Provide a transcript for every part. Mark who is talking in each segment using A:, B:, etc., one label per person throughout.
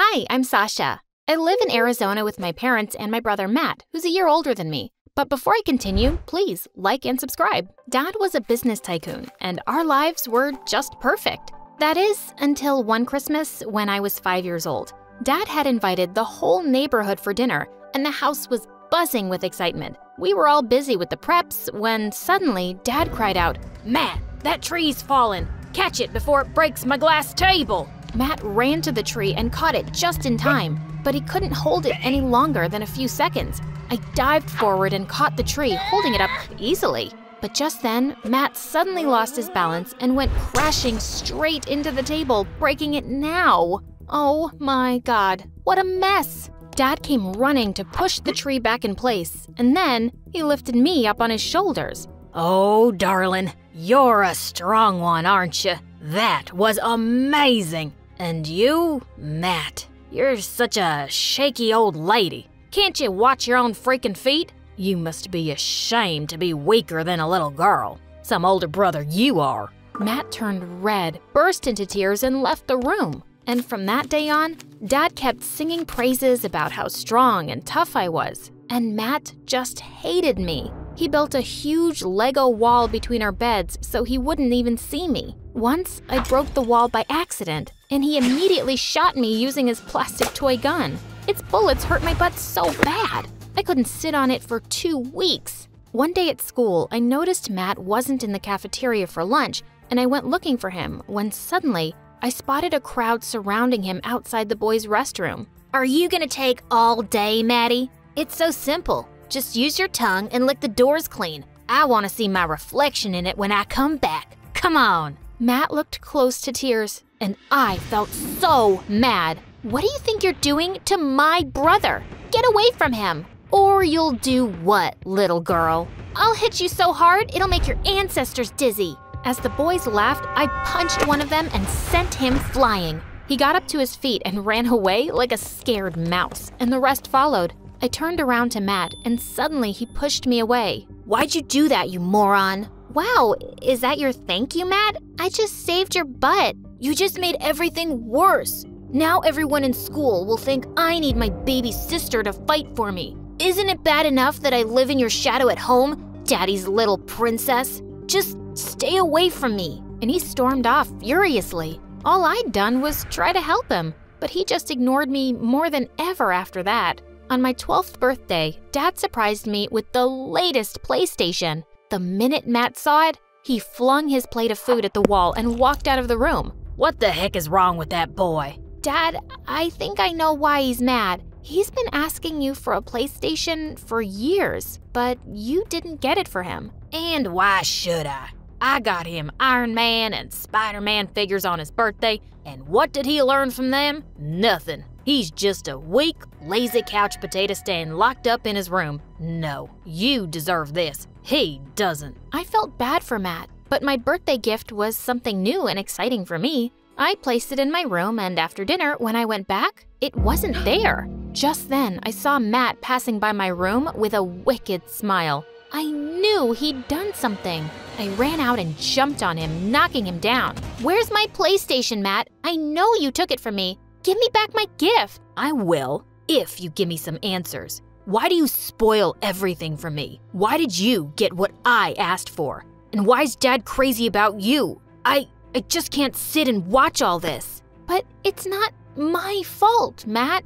A: Hi, I'm Sasha. I live in Arizona with my parents and my brother Matt, who's a year older than me. But before I continue, please like and subscribe. Dad was a business tycoon, and our lives were just perfect. That is, until one Christmas when I was 5 years old. Dad had invited the whole neighborhood for dinner, and the house was buzzing with excitement. We were all busy with the preps when suddenly Dad cried out, "Matt, that tree's fallen! Catch it before it breaks my glass table!" Matt ran to the tree and caught it just in time, but he couldn't hold it any longer than a few seconds. I dived forward and caught the tree, holding it up easily. But just then, Matt suddenly lost his balance and went crashing straight into the table, breaking it now. Oh my God, what a mess! Dad came running to push the tree back in place, and then he lifted me up on his shoulders.
B: "Oh, darling, you're a strong one, aren't you? That was amazing! And you, Matt, you're such a shaky old lady. Can't you watch your own freaking feet? You must be ashamed to be weaker than a little girl. Some older brother you are."
A: Matt turned red, burst into tears, and left the room. And from that day on, Dad kept singing praises about how strong and tough I was. And Matt just hated me. He built a huge Lego wall between our beds so he wouldn't even see me. Once, I broke the wall by accident, and he immediately shot me using his plastic toy gun. Its bullets hurt my butt so bad, I couldn't sit on it for 2 weeks. One day at school, I noticed Matt wasn't in the cafeteria for lunch, and I went looking for him when suddenly, I spotted a crowd surrounding him outside the boys' restroom.
B: "Are you gonna take all day, Maddie? It's so simple. Just use your tongue and lick the doors clean. I want to see my reflection in it when I come back. Come on."
A: Matt looked close to tears, and I felt so mad. "What do you think you're doing to my brother? Get away from him!"
B: "Or you'll do what, little girl?"
A: "I'll hit you so hard, it'll make your ancestors dizzy." As the boys laughed, I punched one of them and sent him flying. He got up to his feet and ran away like a scared mouse, and the rest followed. I turned around to Matt, and suddenly he pushed me away.
B: "Why'd you do that, you moron?"
A: "Wow, is that your thank you, Matt? I just saved your butt."
B: "You just made everything worse. Now everyone in school will think I need my baby sister to fight for me. Isn't it bad enough that I live in your shadow at home, Daddy's little princess? Just stay away from me."
A: And he stormed off furiously. All I'd done was try to help him, but he just ignored me more than ever after that. On my 12th birthday, Dad surprised me with the latest PlayStation. The minute Matt saw it, he flung his plate of food at the wall and walked out of the room.
B: "What the heck is wrong with that boy?"
A: "Dad, I think I know why he's mad. He's been asking you for a PlayStation for years, but you didn't get it for him."
B: "And why should I? I got him Iron Man and Spider-Man figures on his birthday, and what did he learn from them? Nothing. He's just a weak, lazy couch potato staying locked up in his room. No, you deserve this. He doesn't."
A: I felt bad for Matt, but my birthday gift was something new and exciting for me. I placed it in my room, and after dinner, when I went back, it wasn't there. Just then, I saw Matt passing by my room with a wicked smile. I knew he'd done something. I ran out and jumped on him, knocking him down. "Where's my PlayStation, Matt? I know you took it from me. Give me back my gift."
B: "I will, if you give me some answers. Why do you spoil everything for me? Why did you get what I asked for? And why's Dad crazy about you? I just can't sit and watch all this."
A: "But it's not my fault, Matt.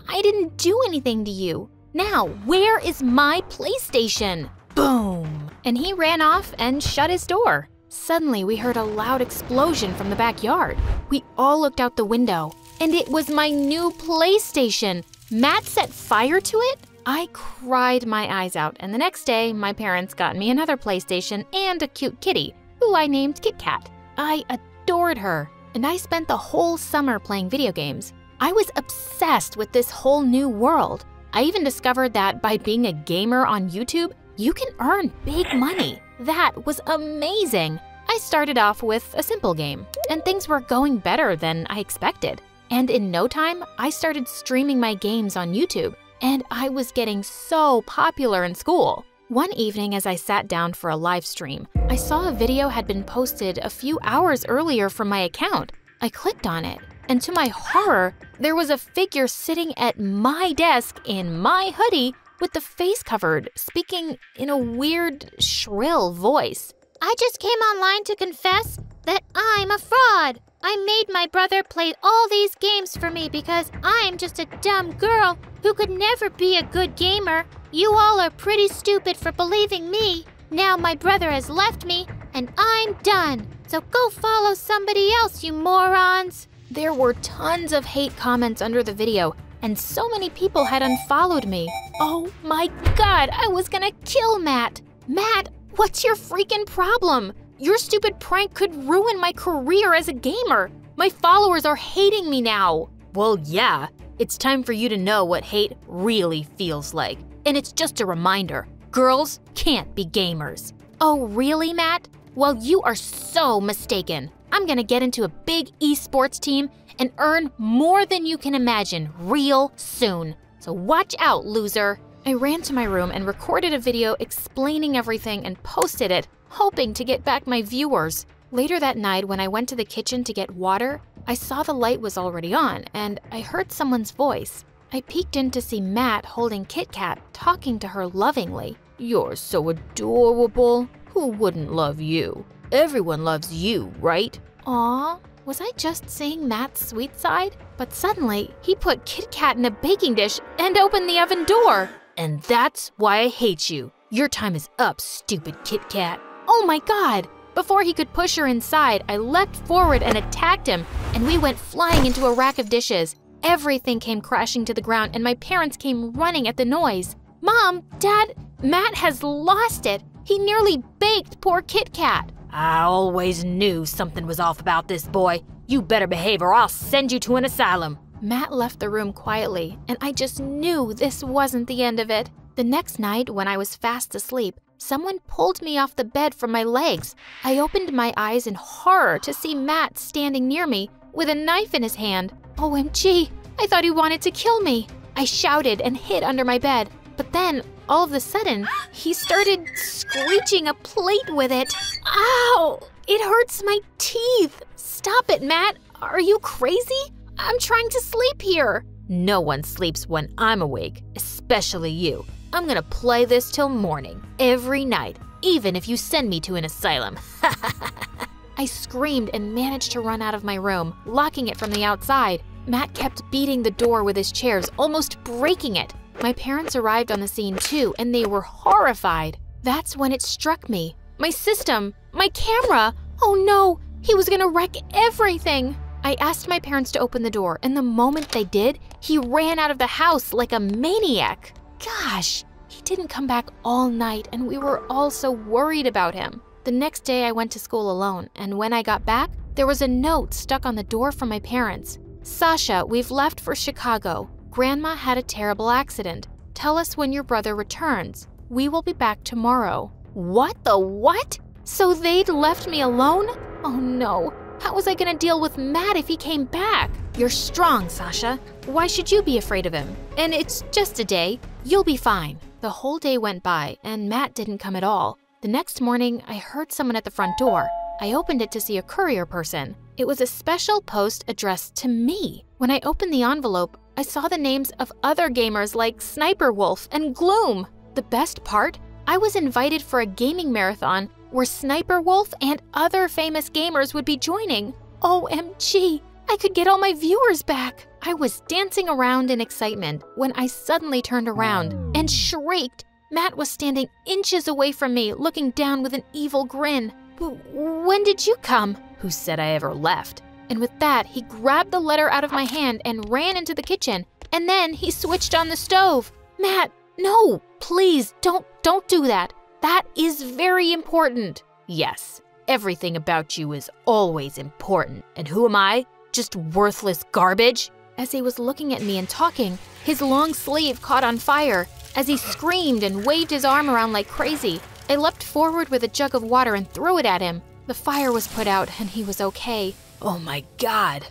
A: I didn't do anything to you. Now, where is my PlayStation?"
B: Boom!
A: And he ran off and shut his door. Suddenly, we heard a loud explosion from the backyard. We all looked out the window, and it was my new PlayStation. Matt set fire to it? I cried my eyes out, and the next day, my parents got me another PlayStation and a cute kitty, who I named Kit Kat. I adored her, and I spent the whole summer playing video games. I was obsessed with this whole new world. I even discovered that by being a gamer on YouTube, you can earn big money. That was amazing. I started off with a simple game, and things were going better than I expected. And in no time, I started streaming my games on YouTube, and I was getting so popular in school. One evening as I sat down for a live stream, I saw a video had been posted a few hours earlier from my account. I clicked on it, and to my horror, there was a figure sitting at my desk in my hoodie with the face covered, speaking in a weird, shrill voice.
C: I just came online to confess that I'm a fraud. I made my brother play all these games for me because I'm just a dumb girl who could never be a good gamer. You all are pretty stupid for believing me. Now my brother has left me and I'm done. So go follow somebody else, you morons.
A: There were tons of hate comments under the video, and so many people had unfollowed me. Oh my God, I was gonna kill Matt. Matt, what's your freaking problem? Your stupid prank could ruin my career as a gamer. My followers are hating me now. Well, yeah, it's time for you to know what hate really feels like. And it's just a reminder, girls can't be gamers. Oh, really, Matt? Well, you are so mistaken. I'm gonna get into a big esports team and earn more than you can imagine real soon. So watch out, loser. I ran to my room and recorded a video explaining everything and posted it, hoping to get back my viewers. Later that night, when I went to the kitchen to get water, I saw the light was already on and I heard someone's voice. I peeked in to see Matt holding Kit Kat, talking to her lovingly. You're so adorable. Who wouldn't love you? Everyone loves you, right? Aw, was I just seeing Matt's sweet side? But suddenly, he put Kit Kat in a baking dish and opened the oven door. And that's why I hate you. Your time is up, stupid Kit Kat. Oh my God! Before he could push her inside, I leapt forward and attacked him, and we went flying into a rack of dishes. Everything came crashing to the ground, and my parents came running at the noise. Mom, Dad, Matt has lost it. He nearly baked poor Kit Kat.
B: I always knew something was off about this boy. You better behave or I'll send you to an asylum.
A: Matt left the room quietly, and I just knew this wasn't the end of it. The next night, when I was fast asleep, someone pulled me off the bed from my legs. I opened my eyes in horror to see Matt standing near me with a knife in his hand. OMG, I thought he wanted to kill me. I shouted and hid under my bed, but then, all of a sudden, he started screeching a plate with it. Ow! It hurts my teeth. Stop it, Matt. Are you crazy? I'm trying to sleep here. No one sleeps when I'm awake, especially you. I'm gonna play this till morning, every night, even if you send me to an asylum. I screamed and managed to run out of my room, locking it from the outside. Matt kept beating the door with his chairs, almost breaking it. My parents arrived on the scene too, and they were horrified. That's when it struck me. My system, my camera. Oh no, he was gonna wreck everything. I asked my parents to open the door, and the moment they did, he ran out of the house like a maniac. Gosh, he didn't come back all night, and we were all so worried about him. The next day I went to school alone, and when I got back, there was a note stuck on the door from my parents. Sasha, we've left for Chicago. Grandma had a terrible accident. Tell us when your brother returns. We will be back tomorrow. What the what? So they'd left me alone? Oh no. How was I gonna deal with Matt if he came back? You're strong, Sasha. Why should you be afraid of him? And it's just a day. You'll be fine. The whole day went by, and Matt didn't come at all. The next morning, I heard someone at the front door. I opened it to see a courier person. It was a special post addressed to me. When I opened the envelope, I saw the names of other gamers like Sniper Wolf and Gloom. The best part? I was invited for a gaming marathon where Sniper Wolf and other famous gamers would be joining. OMG, I could get all my viewers back. I was dancing around in excitement when I suddenly turned around and shrieked. Matt was standing inches away from me, looking down with an evil grin. When did you come? Who said I ever left? And with that, he grabbed the letter out of my hand and ran into the kitchen. And then he switched on the stove. Matt, no, please, don't do that. That is very important. Yes, everything about you is always important. And who am I? Just worthless garbage? As he was looking at me and talking, his long sleeve caught on fire. As he screamed and waved his arm around like crazy, I leapt forward with a jug of water and threw it at him. The fire was put out and he was okay. Oh my God.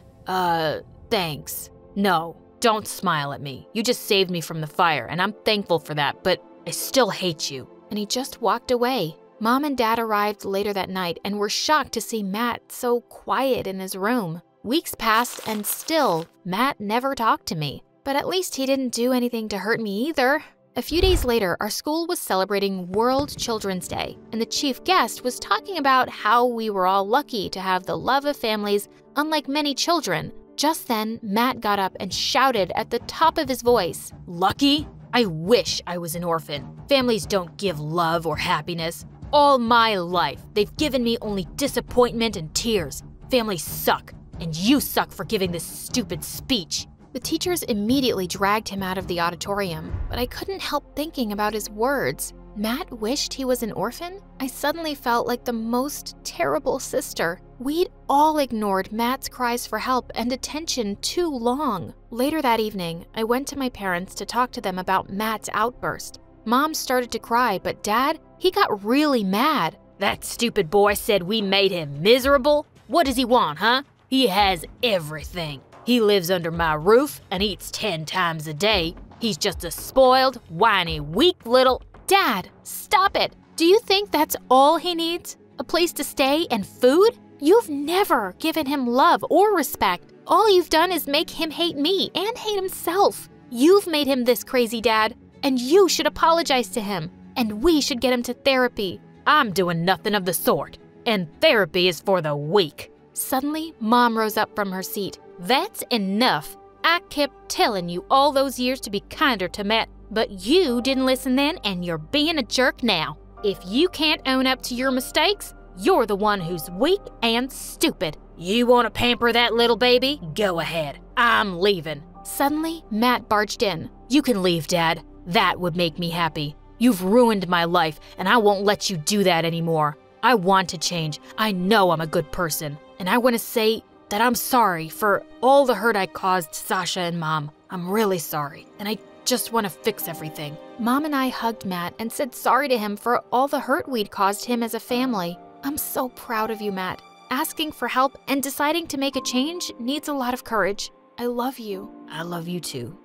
A: Thanks. No, don't smile at me. You just saved me from the fire and I'm thankful for that, but I still hate you. And he just walked away. Mom and Dad arrived later that night and were shocked to see Matt so quiet in his room. Weeks passed and still, Matt never talked to me. But at least he didn't do anything to hurt me either. A few days later, our school was celebrating World Children's Day, and the chief guest was talking about how we were all lucky to have the love of families, unlike many children. Just then, Matt got up and shouted at the top of his voice,
B: "Lucky? I wish I was an orphan. Families don't give love or happiness. All my life, they've given me only disappointment and tears. Families suck, and you suck for giving this stupid speech."
A: The teachers immediately dragged him out of the auditorium, but I couldn't help thinking about his words. Matt wished he was an orphan? I suddenly felt like the most terrible sister. We'd all ignored Matt's cries for help and attention too long. Later that evening, I went to my parents to talk to them about Matt's outburst. Mom started to cry, but Dad, he got really mad.
B: "That stupid boy said we made him miserable? What does he want, huh? He has everything. He lives under my roof and eats 10 times a day. He's just a spoiled, whiny, weak little—"
A: Dad, stop it! Do you think that's all he needs? A place to stay and food? You've never given him love or respect. All you've done is make him hate me and hate himself. You've made him this crazy, Dad, and you should apologize to him. And we should get him to therapy.
B: "I'm doing nothing of the sort, and therapy is for the weak."
A: Suddenly, Mom rose up from her seat. "That's enough. I kept telling you all those years to be kinder to Matt, but you didn't listen then, and you're being a jerk now. If you can't own up to your mistakes, you're the one who's weak and stupid."
B: "You want to pamper that little baby? Go ahead. I'm leaving."
A: Suddenly, Matt barged in.
B: "You can leave, Dad. That would make me happy. You've ruined my life, and I won't let you do that anymore. I want to change. I know I'm a good person, and I want to say that I'm sorry for all the hurt I caused Sasha and Mom. I'm really sorry, and I just want to fix everything."
A: Mom and I hugged Matt and said sorry to him for all the hurt we'd caused him as a family. I'm so proud of you, Matt. Asking for help and deciding to make a change needs a lot of courage. I love you.
B: I love you too.